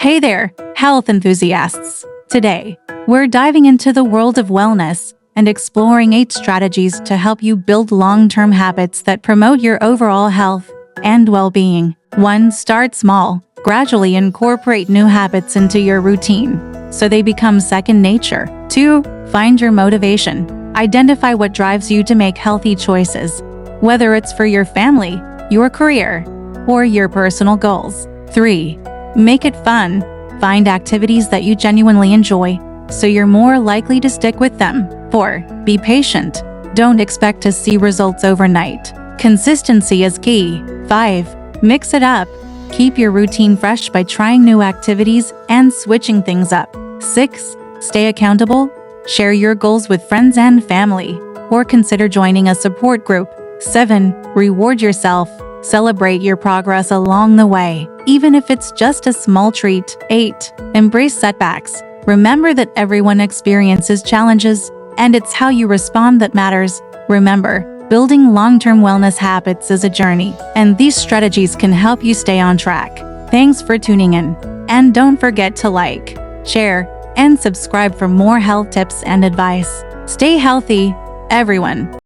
Hey there, health enthusiasts! Today, we're diving into the world of wellness and exploring 8 strategies to help you build long-term habits that promote your overall health and well-being. 1. Start small. Gradually incorporate new habits into your routine so they become second nature. 2. Find your motivation. Identify what drives you to make healthy choices, whether it's for your family, your career, or your personal goals. 3. Make it fun. Find activities that you genuinely enjoy, so you're more likely to stick with them. 4. Be patient. Don't expect to see results overnight. Consistency is key. 5. Mix it up. Keep your routine fresh by trying new activities and switching things up. 6. Stay accountable. Share your goals with friends and family, or consider joining a support group. 7. Reward yourself. Celebrate your progress along the way, even if it's just a small treat. 8. Embrace setbacks. Remember that everyone experiences challenges, and it's how you respond that matters. Remember, building long-term wellness habits is a journey, and these strategies can help you stay on track. Thanks for tuning in, and don't forget to like, share, and subscribe for more health tips and advice. Stay healthy, everyone.